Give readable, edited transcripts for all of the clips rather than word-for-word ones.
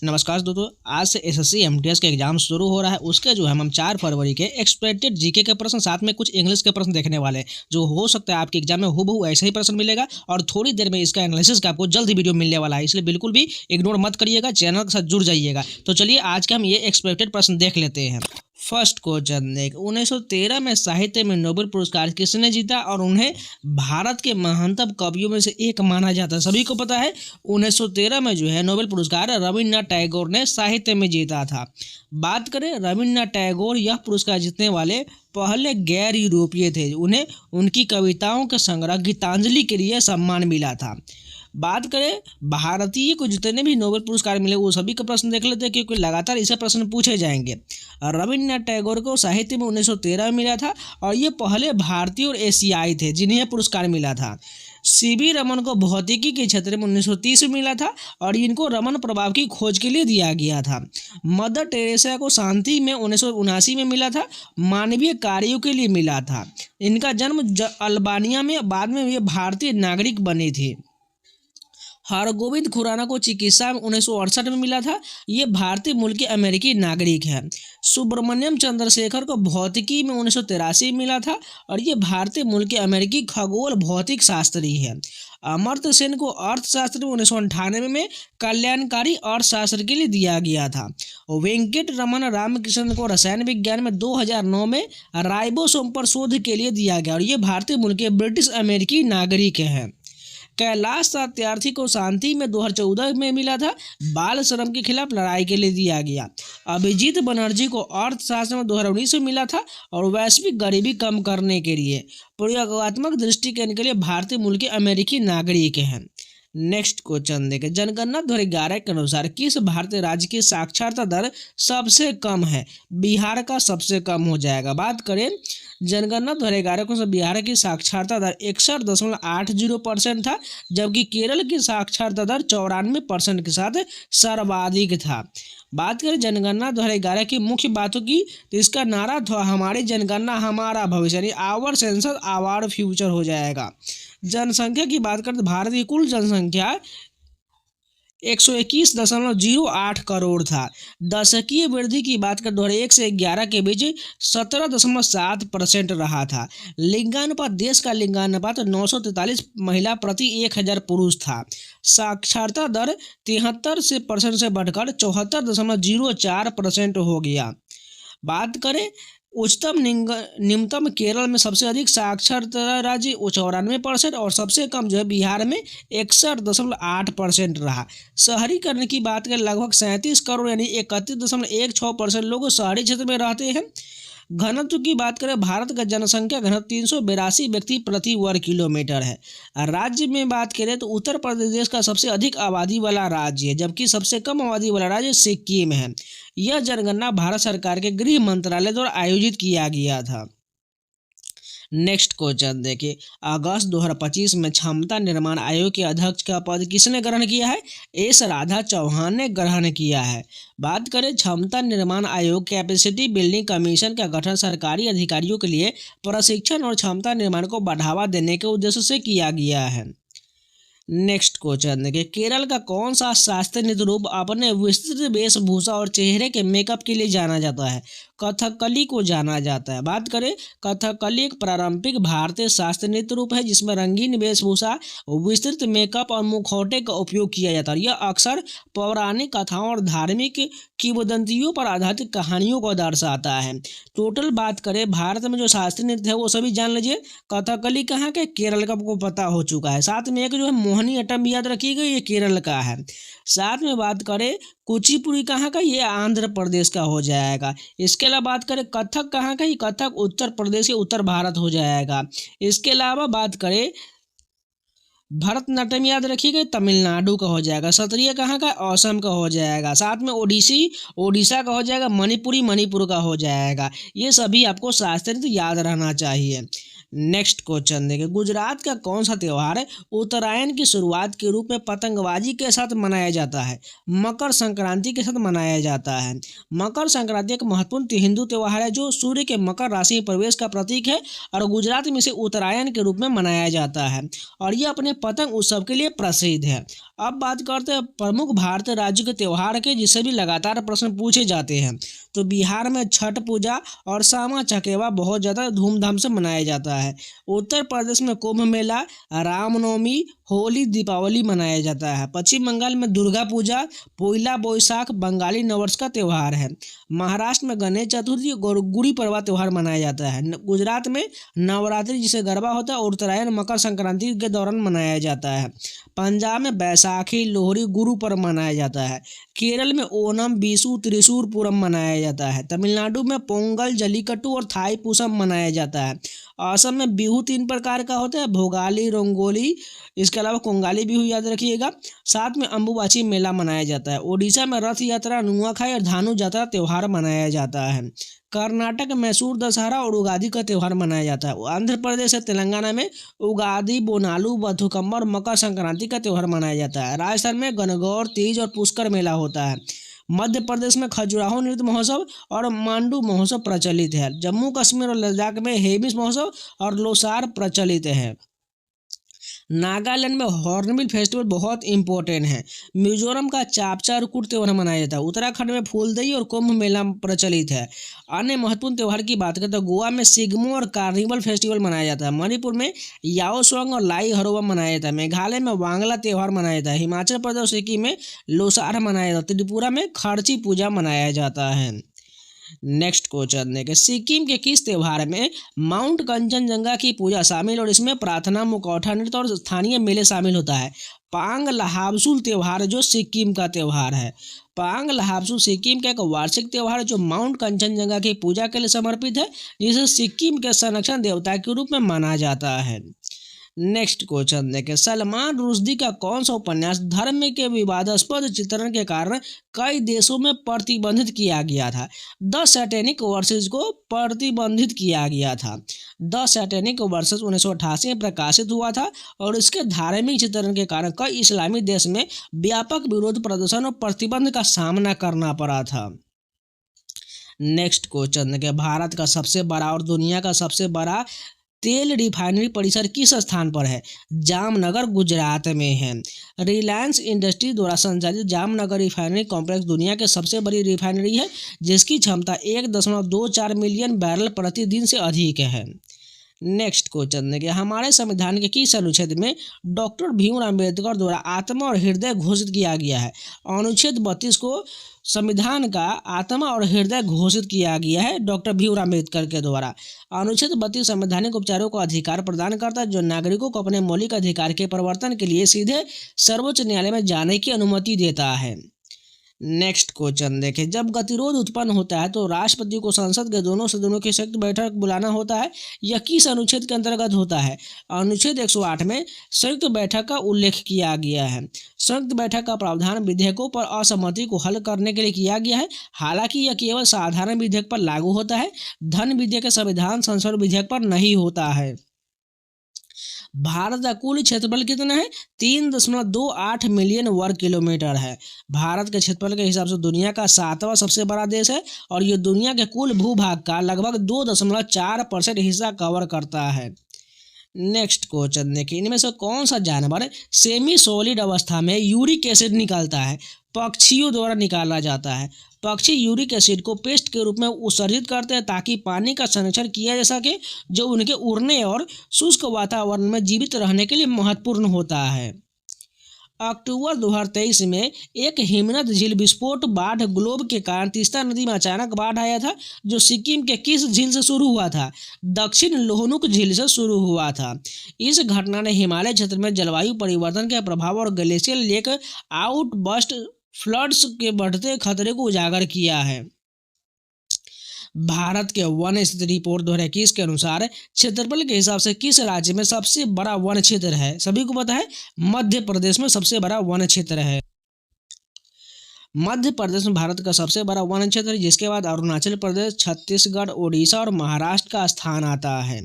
नमस्कार दोस्तों, आज से एसएससी एमटीएस का एग्जाम शुरू हो रहा है। उसके हम 4 फरवरी के एक्सपेक्टेड जीके के प्रश्न साथ में कुछ इंग्लिश के प्रश्न देखने वाले हैं। जो हो सकता है आपके एग्जाम में हूबहू ऐसा ही प्रश्न मिलेगा और थोड़ी देर में इसका एनालिसिस का आपको जल्द ही वीडियो मिलने वाला है, इसलिए बिल्कुल भी इग्नोर मत करिएगा, चैनल के साथ जुड़ जाइएगा। तो चलिए आज का हम ये एक्सपेक्टेड प्रश्न देख लेते हैं। फर्स्ट क्वेश्चन देख, 1913 में साहित्य में नोबेल पुरस्कार किसने जीता और उन्हें भारत के महानतम कवियों में से एक माना जाता है। सभी को पता है 1913 में नोबेल पुरस्कार रविन्द्रनाथ टैगोर ने साहित्य में जीता था। बात करें रविन्द्रनाथ टैगोर यह पुरस्कार जीतने वाले पहले गैर यूरोपीय थे। उन्हें उनकी कविताओं के संग्रह गीतांजलि के लिए सम्मान मिला था। बात करें भारतीय को जितने भी नोबेल पुरस्कार मिले वो सभी का प्रश्न देख लेते हैं, क्योंकि लगातार इसे प्रश्न पूछे जाएंगे। रविन्द्रनाथ टैगोर को साहित्य में 1913 में मिला था और ये पहले भारतीय और एशियाई थे जिन्हें पुरस्कार मिला था। सीवी रमन को भौतिकी के क्षेत्र में 1930 में मिला था और इनको रमन प्रभाव की खोज के लिए दिया गया था। मदर टेरेसा को शांति में 1979 में मिला था, मानवीय कार्यों के लिए मिला था। इनका जन्म अल्बानिया में, बाद में ये भारतीय नागरिक बने थे। हरगोविंद खुराना को चिकित्सा में 1968 में मिला था, ये भारतीय मूल के अमेरिकी नागरिक हैं। सुब्रमण्यम चंद्रशेखर को भौतिकी में 1983 में मिला था और ये भारतीय मूल के अमेरिकी खगोल भौतिक शास्त्री हैं। अमर्त्य सेन को अर्थशास्त्र में 1998 में कल्याणकारी अर्थशास्त्र के लिए दिया गया था। वेंकट रमन रामकृष्णन को रसायन विज्ञान में 2009 में राइबोसोम पर शोध के लिए दिया गया और ये भारतीय मूल के ब्रिटिश अमेरिकी नागरिक हैं। कैलाश सत्यार्थी को शांति में 2014 में मिला था, बाल श्रम के खिलाफ लड़ाई के लिए दिया गया। अभिजीत बनर्जी को अर्थशास्त्र में 2019 में मिला था और वैश्विक गरीबी कम करने के लिए प्रयोगात्मक दृष्टिकोण के लिए भारतीय मूल के अमेरिकी नागरिक हैं। नेक्स्ट क्वेश्चन देखें, जनगणना 2011 के अनुसार किस भारतीय राज्य की साक्षरता दर सबसे कम है? बिहार का सबसे कम हो जाएगा। बात करें जनगणना 2011 को बिहार की साक्षरता दर 61.80% था, जबकि केरल की साक्षरता दर 94% के साथ सर्वाधिक था। बात करें जनगणना 2011 की मुख्य बातों की, तो इसका नारा था हमारी जनगणना हमारा भविष्य, यानी आवर सेंसस आवर फ्यूचर हो जाएगा। जनसंख्या की बात करें तो भारत की कुल जनसंख्या 121.08 करोड़ था। दशकीय वृद्धि की बात करें 2001 से 11 के बीच 17.7% रहा था। लिंगानुपात, देश का लिंगानुपात 943 महिला प्रति 1000 पुरुष था। साक्षरता दर 73% से बढ़कर 74.04% हो गया। बात करें उच्चतम निम्नतम, केरल में सबसे अधिक साक्षरता राज्य 94% और सबसे कम बिहार में 61.8% रहा। शहरीकरण की बात करें लगभग 37 करोड़ यानी 31.16% लोग शहरी क्षेत्र में रहते हैं। घनत्व की बात करें भारत का जनसंख्या घनत्व 382 व्यक्ति प्रति वर्ग किलोमीटर है। राज्य में बात करें तो उत्तर प्रदेश का सबसे अधिक आबादी वाला राज्य है, जबकि सबसे कम आबादी वाला राज्य सिक्किम है। यह जनगणना भारत सरकार के गृह मंत्रालय द्वारा आयोजित किया गया था। नेक्स्ट क्वेश्चन देखिए, अगस्त 2025 में क्षमता निर्माण आयोग के अध्यक्ष का पद किसने ग्रहण किया है? एस राधा चौहान ने ग्रहण किया है। बात करें क्षमता निर्माण आयोग, कैपेसिटी बिल्डिंग कमीशन का गठन सरकारी अधिकारियों के लिए प्रशिक्षण और क्षमता निर्माण को बढ़ावा देने के उद्देश्य से किया गया है। नेक्स्ट क्वेश्चन देखिए, केरल का कौन सा शास्त्रीय नृत्य रूप अपने विस्तृत वेशभूषा और चेहरे के मेकअप के लिए जाना जाता है? कथकली को जाना जाता है। बात करें कथकली एक पारंपरिक भारतीय शास्त्रीय नृत्य रूप है जिसमें रंगीन वेशभूषा, विस्तृत मेकअप और मुखौटे का उपयोग किया जाता है। यह अक्सर पौराणिक कथाओं और धार्मिक किंवदंतियों पर आधारित कहानियों को दर्शाता है। टोटल बात करें भारत में जो शास्त्रीय नृत्य है वो सभी जान लीजिए। कथकली कहाँ का? केरल का, आपको पता हो चुका है। साथ में एक मोहिनी अट्टम भी याद रखिएगा, ये केरल का है। साथ में बात करें कुचिपुड़ी कहाँ का? ये आंध्र प्रदेश का हो जाएगा। इसके अलावा बात करें कथक कहाँ का? ये कथक उत्तर प्रदेश के उत्तर भारत हो जाएगा। इसके अलावा बात करें भरतनाट्यम याद रखिएगा, तमिलनाडु का हो जाएगा। सत्रिय कहाँ का? असम का हो जाएगा। साथ में ओडिसी ओडिशा का हो जाएगा। मणिपुरी मणिपुर का हो जाएगा। ये सभी आपको शास्त्रीय नृत्य याद रहना चाहिए। नेक्स्ट क्वेश्चन देखिए, गुजरात का कौन सा त्यौहार है उत्तरायण की शुरुआत के रूप में पतंगबाजी के साथ मनाया जाता है? मकर संक्रांति के साथ मनाया जाता है। मकर संक्रांति एक महत्वपूर्ण हिंदू त्यौहार है जो सूर्य के मकर राशि में प्रवेश का प्रतीक है और गुजरात में इसे उत्तरायण के रूप में मनाया जाता है और यह अपने पतंग उत्सव के लिए प्रसिद्ध है। अब बात करते हैं प्रमुख भारतीय राज्यों के त्यौहार के, जिससे भी लगातार प्रश्न पूछे जाते हैं। तो बिहार में छठ पूजा और सामा चकेवा बहुत ज़्यादा धूमधाम से मनाया जाता है। उत्तर प्रदेश में कुंभ मेला, रामनवमी, होली, दीपावली मनाया जाता है। पश्चिम बंगाल में दुर्गा पूजा, पोइला बोईसाख बंगाली नववर्ष का त्यौहार है। महाराष्ट्र में गणेश चतुर्थी और गुड़ी पड़वा त्यौहार मनाया जाता है। गुजरात में नवरात्रि जिसे गरबा होता है और उत्तरायण मकर संक्रांति के दौरान मनाया जाता है। पंजाब में बैसाखी, लोहड़ी, गुरु पर्व मनाया जाता है। केरल में ओणम, बिशु, त्रिशूर पूरम मनाया जाता है। तमिलनाडु में पोंगल, जल्लीकट्टू और थाई पूसम मनाया जाता है। असम में बिहू 3 प्रकार का होता है, भोगाली, रंगोली, इसके अलावा कोंगाली बिहू याद रखिएगा। साथ में अम्बुबाची मेला मनाया जाता है। ओडिशा में रथ यात्रा, नुआखाई और धानु यात्रा त्यौहार मनाया जाता है। कर्नाटक में मैसूर दशहरा और उगादी का त्यौहार मनाया जाता है। आंध्र प्रदेश और तेलंगाना में उगादी, बोनालू, बथुकम्मा और मकर संक्रांति का त्यौहार मनाया जाता है। राजस्थान में गणगौर, तीज और पुष्कर मेला होता है। मध्य प्रदेश में खजुराहो नृत्य महोत्सव और मांडू महोत्सव प्रचलित है। जम्मू कश्मीर और लद्दाख में हेमिस महोत्सव और लोसार प्रचलित है। नागालैंड में हॉर्नबिल फेस्टिवल बहुत इंपॉर्टेंट है। मिजोरम का चापचारकूट त्यौहार मनाया जाता है। उत्तराखंड में फूलदेई और कुंभ मेला प्रचलित है। अन्य महत्वपूर्ण त्यौहार की बात करें तो गोवा में सिग्मो और कार्निवल फेस्टिवल मनाया जाता है। मणिपुर में याओसोंग और लाई हरोबा मनाया जाता है। मेघालय में वांगला त्यौहार मनाया जाता है। हिमाचल प्रदेश और सिक्किम में लोसार मनाया जाता है। त्रिपुरा में खर्ची पूजा मनाया जाता है। नेक्स्ट क्वेश्चन देखिए, सिक्किम के किस त्यौहार में माउंट कंचनजंगा की पूजा शामिल और इसमें प्रार्थना, मुखौटा नृत्य और स्थानीय मेले शामिल होता है? पांग लहाबसुल त्यौहार जो सिक्किम का त्यौहार है। पांग लहाबसुल सिक्किम का एक वार्षिक त्यौहार है जो माउंट कंचनजंगा की पूजा के लिए समर्पित है, जिसे सिक्किम के संरक्षण देवता के रूप में माना जाता है। नेक्स्ट क्वेश्चन देखें, सलमान रुश्दी का कौन सा उपन्यास धर्म के विवादास्पद चित्रण के कारण कई देशों में प्रतिबंधित किया गया था? द सैटेनिक वर्सेस को प्रतिबंधित किया गया था। द सैटेनिक वर्सेस 1988 में प्रकाशित हुआ था और इसके धार्मिक चित्रण के कारण कई इस्लामी देश में व्यापक विरोध प्रदर्शन और प्रतिबंध का सामना करना पड़ा था। नेक्स्ट क्वेश्चन देखें, भारत का सबसे बड़ा और दुनिया का सबसे बड़ा तेल रिफाइनरी परिसर किस स्थान पर है? जामनगर, गुजरात में है। रिलायंस इंडस्ट्री द्वारा संचालित जामनगर रिफाइनरी कॉम्प्लेक्स दुनिया के सबसे बड़ी रिफाइनरी है, जिसकी क्षमता 1.24 मिलियन बैरल प्रतिदिन से अधिक है। नेक्स्ट क्वेश्चन देखिए, हमारे संविधान के किस अनुच्छेद में डॉक्टर भीमराव अम्बेडकर द्वारा आत्मा और हृदय घोषित किया गया है? अनुच्छेद 32 को संविधान का आत्मा और हृदय घोषित किया गया है डॉक्टर भीमराव अम्बेडकर के द्वारा। अनुच्छेद 32 संवैधानिक उपचारों को अधिकार प्रदान करता है जो नागरिकों को अपने मौलिक अधिकार के प्रवर्तन के लिए सीधे सर्वोच्च न्यायालय में जाने की अनुमति देता है। नेक्स्ट क्वेश्चन देखें, जब गतिरोध उत्पन्न होता है तो राष्ट्रपति को संसद के दोनों सदनों की संयुक्त बैठक बुलाना होता है। यह किस अनुच्छेद के अंतर्गत होता है? अनुच्छेद 108 में संयुक्त बैठक का उल्लेख किया गया है। संयुक्त बैठक का प्रावधान विधेयकों पर असहमति को हल करने के लिए किया गया है। हालांकि यह केवल साधारण विधेयक पर लागू होता है, धन विधेयक संविधान संशोधन विधेयक पर नहीं होता है। भारत का कुल क्षेत्रफल कितना है? 3.28 मिलियन वर्ग किलोमीटर है। भारत के क्षेत्रफल के हिसाब से दुनिया का 7वां सबसे बड़ा देश है और ये दुनिया के कुल भूभाग का लगभग 2.4% हिस्सा कवर करता है। नेक्स्ट क्वेश्चन देखिए, इनमें से कौन सा जानवर सेमी सॉलिड अवस्था में यूरिक एसिड निकालता है? पक्षियों द्वारा निकाला जाता है। पक्षी यूरिक एसिड को पेस्ट के रूप में उत्सर्जित करते हैं ताकि पानी का संरक्षण किया जा सके, जो उनके उड़ने और शुष्क वातावरण में जीवित रहने के लिए महत्वपूर्ण होता है। अक्टूबर 2023 में एक हिमनद झील विस्फोट बाढ़ ग्लोब के कारण तीस्ता नदी में अचानक बाढ़ आया था, जो सिक्किम के किस झील से शुरू हुआ था? दक्षिण लोहनुक झील से शुरू हुआ था। इस घटना ने हिमालय क्षेत्र में जलवायु परिवर्तन के प्रभाव और ग्लेशियर लेक आउटबर्स्ट फ्लड्स के बढ़ते खतरे को उजागर किया है। भारत के वन स्थिति रिपोर्ट 2021 के अनुसार क्षेत्रफल के हिसाब से किस राज्य में सबसे बड़ा वन क्षेत्र है? सभी को पता है, मध्य प्रदेश में सबसे बड़ा वन क्षेत्र है। मध्य प्रदेश में भारत का सबसे बड़ा वन क्षेत्र है, जिसके बाद अरुणाचल प्रदेश, छत्तीसगढ़, ओडिशा और महाराष्ट्र का स्थान आता है।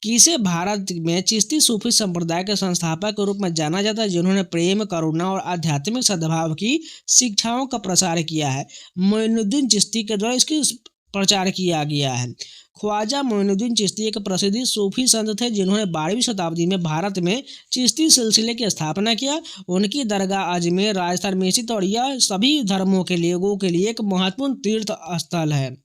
किसे भारत में चिश्ती सूफी संप्रदाय के संस्थापक के रूप में जाना जाता है, जिन्होंने प्रेम, करुणा और आध्यात्मिक सद्भाव की शिक्षाओं का प्रसार किया है। मोइनुद्दीन चिश्ती के द्वारा इसकी प्रचार किया गया है। ख्वाजा मोइनुद्दीन चिश्ती एक प्रसिद्ध सूफी संत थे, जिन्होंने 12वीं शताब्दी में भारत में चिश्ती सिलसिले की स्थापना किया। उनकी दरगाह अजमेर, राजस्थान में स्थित और यह सभी धर्मों के लोगों के लिए एक महत्वपूर्ण तीर्थ स्थल है।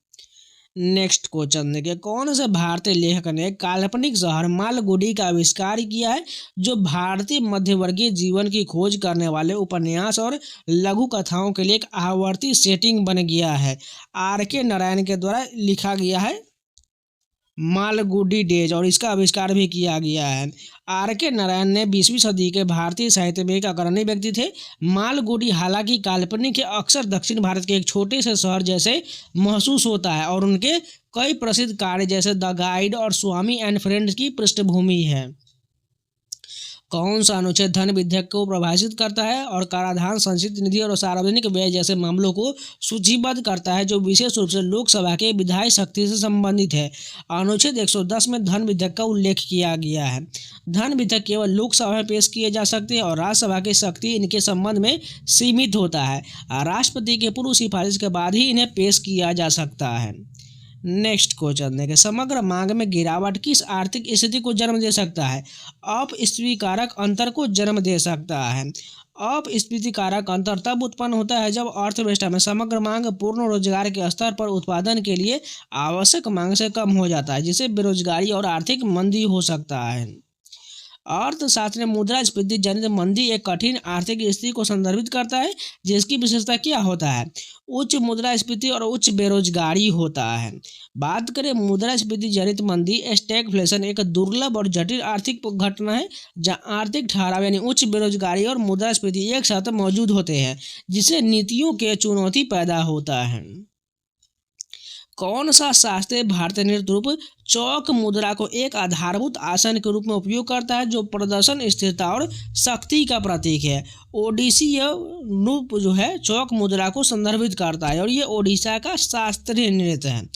नेक्स्ट क्वेश्चन देखिए, कौन से भारतीय लेखक ने काल्पनिक शहर मालगुडी का आविष्कार किया है, जो भारतीय मध्यवर्गीय जीवन की खोज करने वाले उपन्यास और लघु कथाओं के लिए एक आवर्ती सेटिंग बन गया है। R.K. नारायण के द्वारा लिखा गया है मालगुडी डेज और इसका आविष्कार भी किया गया है। R.K. नारायण ने 20वीं सदी के भारतीय साहित्य में एक अग्रणी व्यक्ति थे। मालगुडी हालांकि काल्पनिक है, अक्सर दक्षिण भारत के एक छोटे से शहर जैसे महसूस होता है और उनके कई प्रसिद्ध कार्य जैसे द गाइड और स्वामी एंड फ्रेंड्स की पृष्ठभूमि है। कौन सा अनुच्छेद धन विधेयक को परिभाषित करता है और कराधान, संचित निधि और सार्वजनिक व्यय जैसे मामलों को सूचीबद्ध करता है, जो विशेष रूप से लोकसभा के विधायी शक्ति से संबंधित है। अनुच्छेद 110 में धन विधेयक का उल्लेख किया गया है। धन विधेयक केवल लोकसभा में पेश किए जा सकते हैं और राज्यसभा की शक्ति इनके संबंध में सीमित होता है। राष्ट्रपति के पूर्व सिफारिश के बाद ही इन्हें पेश किया जा सकता है। नेक्स्ट क्वेश्चन देखें, समग्र मांग में गिरावट किस आर्थिक स्थिति को जन्म दे सकता है? अपस्फीतिकारक अंतर को जन्म दे सकता है। अपस्फीतिकारक अंतर तब उत्पन्न होता है जब अर्थव्यवस्था में समग्र मांग पूर्ण रोजगार के स्तर पर उत्पादन के लिए आवश्यक मांग से कम हो जाता है, जिससे बेरोजगारी और आर्थिक मंदी हो सकता है। अर्थशास्त्र में मुद्रास्फीति जनित मंदी एक कठिन आर्थिक स्थिति को संदर्भित करता है, जिसकी विशेषता क्या होता है? उच्च मुद्रास्फीति और उच्च बेरोजगारी होता है। बात करें मुद्रास्फीति जनित मंदी, स्टैगफ्लेशन एक दुर्लभ और जटिल आर्थिक घटना है, जहां आर्थिक ठहराव यानी उच्च बेरोजगारी और मुद्रास्फीति एक साथ मौजूद होते हैं, जिससे नीतियों के चुनौती पैदा होता है। कौन सा शास्त्रीय भारतीय नृत्य रूप चौक मुद्रा को एक आधारभूत आसन के रूप में उपयोग करता है, जो प्रदर्शन, स्थिरता और शक्ति का प्रतीक है? ओडिसी रूप जो है चौक मुद्रा को संदर्भित करता है और ये ओडिशा का शास्त्रीय नृत्य है।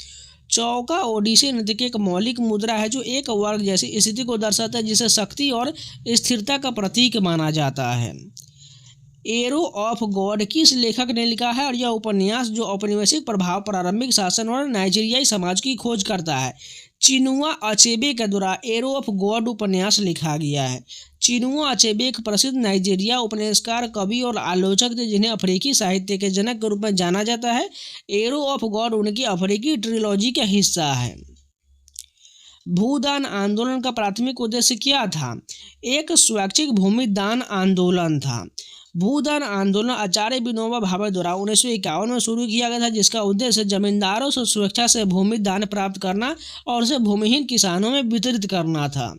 चौका ओडिसी नृत्य की एक मौलिक मुद्रा है, जो एक वर्ग जैसी स्थिति को दर्शाता है, जिसे शक्ति और स्थिरता का प्रतीक माना जाता है। एरो ऑफ गॉड किस लेखक ने लिखा है और यह उपन्यास जो औपनिवेशिक प्रभाव, प्रारंभिक शासन और नाइजीरियाई समाज की खोज करता है? चिनुआ अचेबे के द्वारा एरो ऑफ गॉड उपन्यास लिखा गया है। चिनुआ अचेबे एक प्रसिद्ध नाइजीरिया उपन्यासकार, कवि और आलोचक थे, जिन्हें अफ्रीकी साहित्य के जनक के रूप में जाना जाता है। एरो ऑफ गॉड उनकी अफ्रीकी ट्रिलॉजी का हिस्सा है। भूदान आंदोलन का प्राथमिक उद्देश्य क्या था? एक स्वैच्छिक भूमि दान आंदोलन था। भूदान आंदोलन आचार्य विनोबा भावे द्वारा 1951 में शुरू किया गया था, जिसका उद्देश्य जमींदारों से स्वेच्छा से भूमि दान प्राप्त करना और उसे भूमिहीन किसानों में वितरित करना था।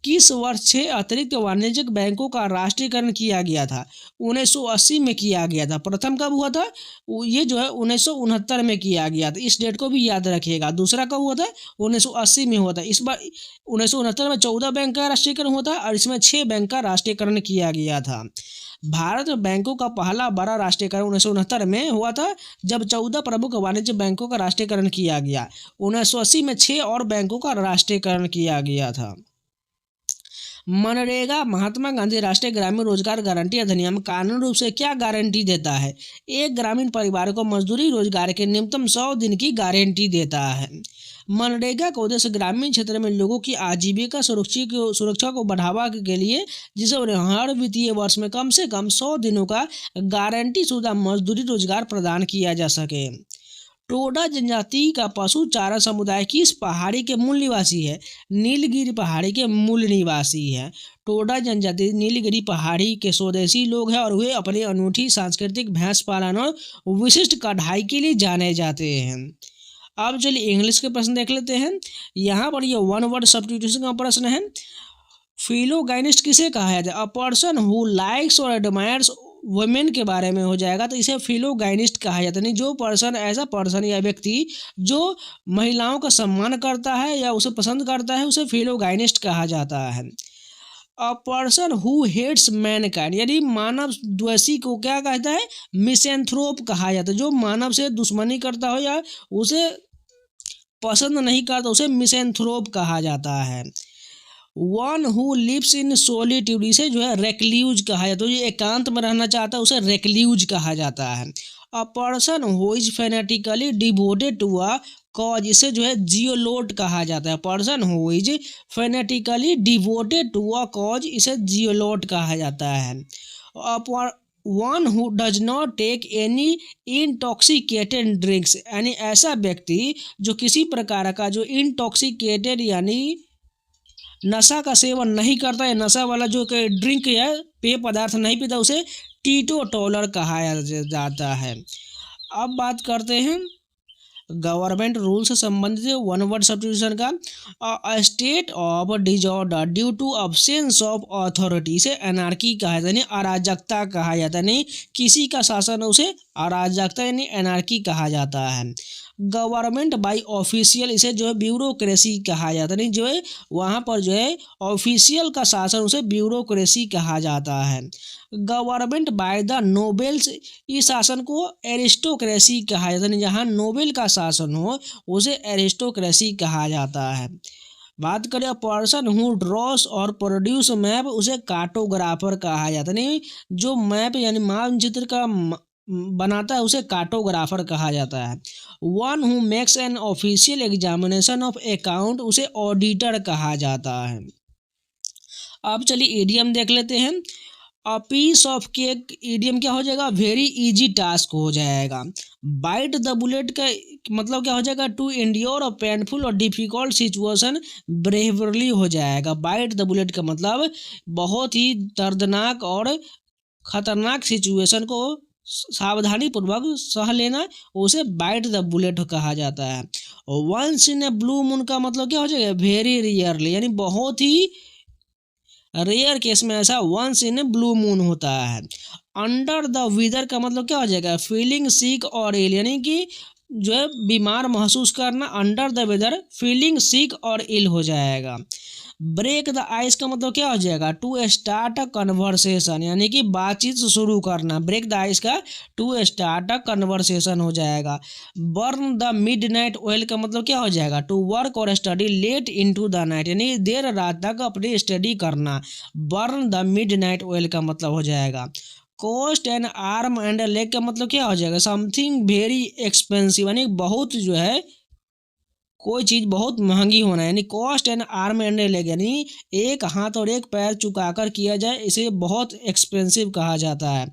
किस वर्ष 6 अतिरिक्त वाणिज्यिक बैंकों का राष्ट्रीयकरण किया गया था? 1980 में किया गया था। प्रथम कब हुआ था? ये जो है 1969 में किया गया था। इस डेट को भी याद रखिएगा। दूसरा कब हुआ था? 1980 में हुआ था। इस बार 1969 में 14 बैंक का राष्ट्रीयकरण हुआ था और इसमें 6 बैंक का राष्ट्रीयकरण किया गया था। भारत में बैंकों का पहला बड़ा राष्ट्रीयकरण 1969 में हुआ था, जब 14 प्रमुख वाणिज्य बैंकों का राष्ट्रीयकरण किया गया। 1980 में 6 और बैंकों का राष्ट्रीयकरण किया गया था। मनरेगा महात्मा गांधी राष्ट्रीय ग्रामीण रोजगार गारंटी अधिनियम कानूनी रूप से क्या गारंटी देता है? एक ग्रामीण परिवार को मजदूरी रोजगार के न्यूनतम 100 दिन की गारंटी देता है। मनरेगा का उद्देश्य ग्रामीण क्षेत्र में लोगों की आजीविका सुरक्षा को बढ़ावा के लिए, जिसे उन्हें हर वित्तीय वर्ष में कम से कम 100 दिनों का गारंटी शुदा मजदूरी रोजगार प्रदान किया जा सके। टोडा जनजाति का पशु चारा समुदाय किस पहाड़ी के मूल निवासी है? नीलगिरी पहाड़ी के मूल निवासी है। टोडा जनजाति नीलगिरी पहाड़ी के स्वदेशी लोग हैं और वे अपनी अनूठी सांस्कृतिक भैंस पालन और विशिष्ट कढ़ाई के लिए जाने जाते हैं। अब चलिए इंग्लिश के प्रश्न देख लेते हैं। यहाँ पर ये वन वर्ड सब्स्टिट्यूशन का प्रश्न है। फिलोगाइनिस्ट किसे कहा जाता है? अ पर्सन हु लाइक्स और एडमायर्स वुमेन के बारे में हो जाएगा, तो इसे फिलोगाइनिस्ट कहा जाता है। नहीं, जो पर्सन, ऐसा पर्सन या व्यक्ति जो महिलाओं का सम्मान करता है या उसे पसंद करता है, उसे फिलोगाइनिस्ट कहा जाता है। A person who hates mankind यानी मानव द्वेषी को क्या कहता है? मिसेंथ्रोप कहा जाता है। जो मानव से दुश्मनी करता हो या उसे पसंद नहीं करता उसे मिसेंथ्रोप कहा जाता है। One who lives in solitude इसे जो है रेक्ल्यूज कहा जाता है, जो एकांत में रहना चाहता है उसे रेक्ल्यूज कहा जाता है। A person who is fanatically devoted to a cause इसे जो है जियोलोट कहा जाता है। Person who is fanatically devoted to a cause इसे जियोलोट कहा जाता है। One who does not take any intoxicated drinks यानी ऐसा व्यक्ति जो किसी प्रकार का जो इंटॉक्सिकेटेड यानी नशा का सेवन नहीं करता है, नशा वाला जो ड्रिंक है पेय पदार्थ नहीं पीता उसे टीटोटॉलर कहा जाता है। अब बात करते हैं गवर्नमेंट रूल से संबंधित वन वर्ड सब्स्टिट्यूशन का। State of disorder due to absence of authority इसे एनार्की कहा जाता है, यानी अराजकता कहा जाता है, नहीं किसी का शासन उसे अराजकता यानी एनार्की कहा जाता है। गवर्नमेंट बाय ऑफिशियल इसे जो है ब्यूरोक्रेसी कहा जाता है, नहीं जो है वहाँ पर जो है ऑफिशियल का शासन उसे ब्यूरोक्रेसी कहा जाता है। गवर्नमेंट बाय द नोबेल्स इस शासन को एरिस्टोक्रेसी कहा जाता है, जहाँ नोबेल का शासन हो उसे एरिस्टोक्रेसी कहा जाता है। बात करें पर्सन हु ड्रॉस और प्रोड्यूस मैप उसे कार्टोग्राफर कहा जाता है, नहीं जो मैप यानी मानचित्र का बनाता है उसे कार्टोग्राफर कहा जाता है। One who makes an official examination of account उसे ऑडिटर कहा जाता है। अब चलिए ईडीएम देख लेते हैं। A piece of cake idiom क्या हो जाएगा, वेरी इजी टास्क हो जाएगा। बाइट द बुलेट का मतलब क्या हो जाएगा, टू एंड्योर अ पेनफुल और डिफिकल्ट सिचुएशन ब्रेवरली हो जाएगा। बाइट द बुलेट का मतलब बहुत ही दर्दनाक और खतरनाक सिचुएशन को सावधानी पूर्वक सह लेना उसे बाइट द बुलेट कहा जाता है। Once in a blue moon का मतलब क्या हो जाएगा, वेरी रेयरली यानी बहुत ही रेयर केस में ऐसा वंस इन ब्लू मून होता है। अंडर द वेदर का मतलब क्या हो जाएगा, फीलिंग सिक और इल यानी कि जो है बीमार महसूस करना, under the weather feeling sick और इल हो जाएगा। ब्रेक द आइस का मतलब क्या हो जाएगा, टू स्टार्ट अ कन्वर्सेशन यानी कि बातचीत शुरू करना। ब्रेक द आइस का टू स्टार्ट अ कन्वर्सेशन हो जाएगा। बर्न द मिडनाइट ऑयल का मतलब क्या हो जाएगा, टू वर्क और study late into the night यानी देर रात तक अपनी स्टडी करना। बर्न द मिडनाइट ऑयल का मतलब हो जाएगा। Cost and arm and leg का मतलब क्या हो जाएगा, समथिंग वेरी एक्सपेंसिव यानी बहुत जो है कोई चीज़ बहुत महंगी होना है, यानी cost and arm and leg यानी एक हाथ और एक पैर चुकाकर किया जाए इसे बहुत एक्सपेंसिव कहा जाता है।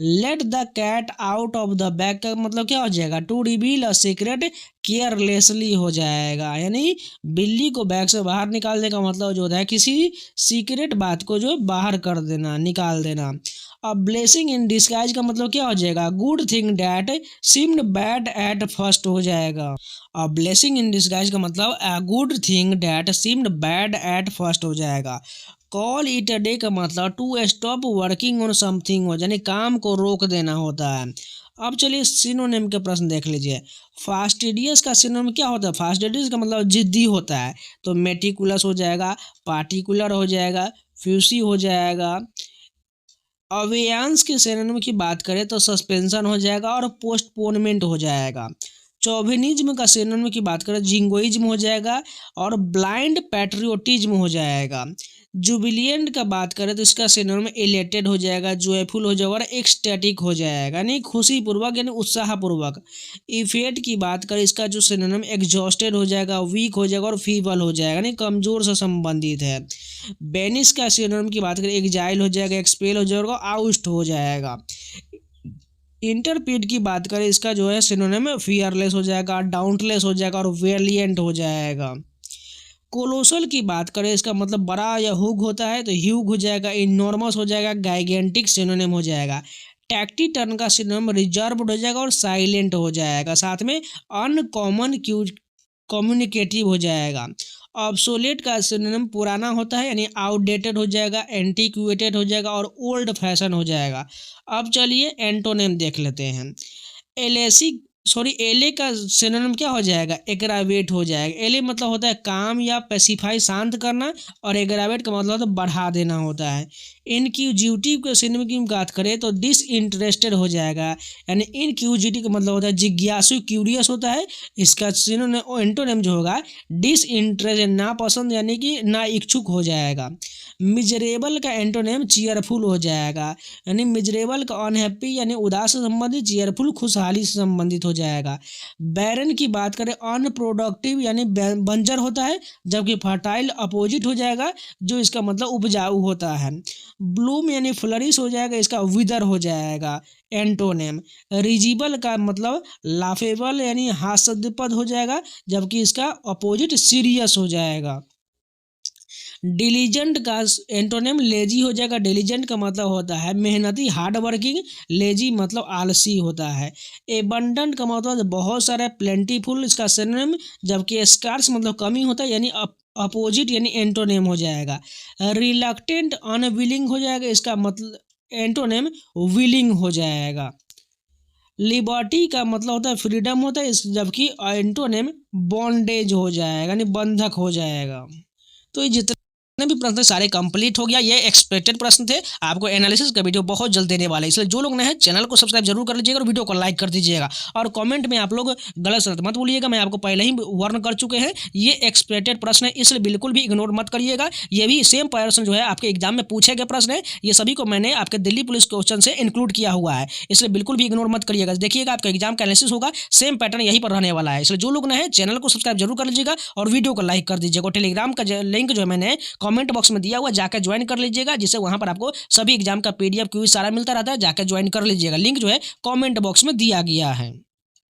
Let the cat out of the bag का मतलब क्या हो जाएगा, to reveal a secret carelessly हो जाएगा यानी बिल्ली को बैग से बाहर निकालने का मतलब जो होता है किसी सीक्रेट बात को जो बाहर कर देना, निकाल देना। अब ब्लेसिंग इन डिस्गाइज का मतलब क्या हो जाएगा, good thing that seemed bad at first हो जाएगा। अब ब्लेसिंग इन डिस्गाइज का मतलब a good thing that seemed bad at first हो जाएगा। कॉल इट अ डे का मतलब to stop working on something हो यानी काम को रोक देना होता है। अब चलिए सिनोनिम के प्रश्न देख लीजिए। फास्टिडियस का सिनोनिम क्या होता है, फास्टिडियस का मतलब जिद्दी होता है, तो मेटिकुलस हो जाएगा, पार्टिकुलर हो जाएगा, फ्यूसी हो जाएगा। अवेयांस के सिनोनिम की बात करें तो सस्पेंशन हो जाएगा और पोस्टपोनमेंट हो जाएगा। चौविनिज्म का सिनोनिम की बात करें जिंगोइज्म हो जाएगा और ब्लाइंड पैट्रियोटिज्म हो जाएगा। जुबिलियंट का बात करें तो इसका सिनोनिम इलेटेड हो जाएगा, जोयफुल हो जाएगा और एक्सटैटिक हो जाएगा यानी खुशीपूर्वक यानी उत्साहपूर्वक। इफेट की बात करें इसका जो सिनोनिम एग्जॉस्टेड हो जाएगा, वीक हो जाएगा और फीबल हो जाएगा यानी कमजोर से संबंधित है। बेनिस का सिनोनिम की बात करें एग्जाइल हो जाएगा, एक्सपेल हो जाएगा, आउस्ट हो जाएगा। इंटरपीड की बात करें इसका जो है सिनोनिम फियरलेस हो जाएगा, डाउटलेस हो जाएगा और वेलिएंट हो जाएगा। कोलोसल की बात करें इसका मतलब बड़ा या हुग होता है तो ह्यूग हो जाएगा, इनॉर्मस हो जाएगा, गाइगेंटिक सिनोनिम हो जाएगा। टैक्टी टर्न का सिनोनिम रिजर्व्ड हो जाएगा और साइलेंट हो जाएगा, साथ में अनकॉमन कम्युनिकेटिव हो जाएगा। ऑब्सोलेट का सिनोनिम पुराना होता है यानी आउटडेटेड हो जाएगा, एंटीक्वेटेड हो जाएगा और ओल्ड फैशन हो जाएगा। अब चलिए एंटोनिम देख लेते हैं। एले का सिनोनिम क्या हो जाएगा, एग्रावेट हो जाएगा। एले मतलब होता है काम या पेसिफाई शांत करना और एग्रावेट का मतलब होता है बढ़ा देना होता है। इनक्यूजिटिव के सिनोनिम की बात करें तो डिसइंटरेस्टेड हो जाएगा, यानी इनक्यूजिटिव का मतलब होता है जिज्ञासु, क्यूरियस होता है। इसका सिनोनिम एंटोनिम जो होगा डिसइंटरेस्टेड, नापसंद यानी कि ना इच्छुक हो जाएगा। मिजरेबल का एंटोनिम चीयरफुल हो जाएगा, यानी मिजरेबल का अनहैप्पी यानी उदास से संबंधित, चीयरफुल खुशहाली से संबंधित हो जाएगा। बैरन की बात करें अनप्रोडक्टिव यानी बंजर होता है, जबकि फर्टाइल अपोजिट हो जाएगा जो इसका मतलब उपजाऊ होता है। ब्लूम यानी फ्लरिश हो जाएगा, इसका विदर हो जाएगा एंटोनिम। रिजिबल का मतलब लाफेबल यानी हास्यास्पद हो जाएगा, जबकि इसका अपोजिट सीरियस हो जाएगा। डिलीजेंट का एंटोनिम लेजी हो जाएगा। डिलीजेंट का मतलब होता है मेहनती, हार्ड वर्किंग। लेजी मतलब आलसी होता है। एबंडेंट का मतलब बहुत सारा, प्लेंटीफुल इसका सिनोनिम, जबकि स्कार्स मतलब कमी होता है, यानी अपोजिट यानी एंटोनिम हो जाएगा। रिलक्टेंट अनविलिंग हो जाएगा, इसका मतलब एंटोनिम विलिंग हो जाएगा। लिबर्टी का मतलब होता है फ्रीडम होता है, जबकि एंटोनिम बॉन्डेज हो जाएगा यानी बंधक हो जाएगा। तो ये जितने भी प्रश्न थे सारे कंप्लीट हो गया। ये एक्सपेक्टेड प्रश्न थे, आपको एनालिसिस का वीडियो बहुत जल्द देने वाले, इसलिए जो लोग नए हैं चैनल को सब्सक्राइब जरूर कर लीजिएगा और वीडियो को लाइक कर दीजिएगा। और कमेंट में आप लोग गलत शब्द मत बोलिएगा, मैं आपको पहले ही वार्न कर चुके हैं, ये एक्सपेक्टेड प्रश्न है, इसलिए बिल्कुल भी इग्नोर मत करिएगा। ये भी सेम प्रश्न जो है आपके एग्जाम में पूछे गए प्रश्न है, ये सभी को मैंने आपके दिल्ली पुलिस क्वेश्चन से इंक्लूड किया हुआ है, इसलिए बिल्कुल भी इग्नोर मत करिएगा। देखिएगा आपका एग्जाम का एनालिसिस होगा, सेम पैटर्न यहीं पर रहने वाला है, इसलिए जो लोग नए हैं चैनल को सब्सक्राइब जरूर कर लीजिएगा और वीडियो को लाइक कर दीजिएगा। टेलीग्राम का लिंक जो है मैंने कमेंट बॉक्स में दिया हुआ, जाकर ज्वाइन कर लीजिएगा, जिससे वहां पर आपको सभी एग्जाम का पीडीएफ क्विज सारा मिलता रहता है, जाकर ज्वाइन कर लीजिएगा। लिंक जो है कमेंट बॉक्स में दिया गया है।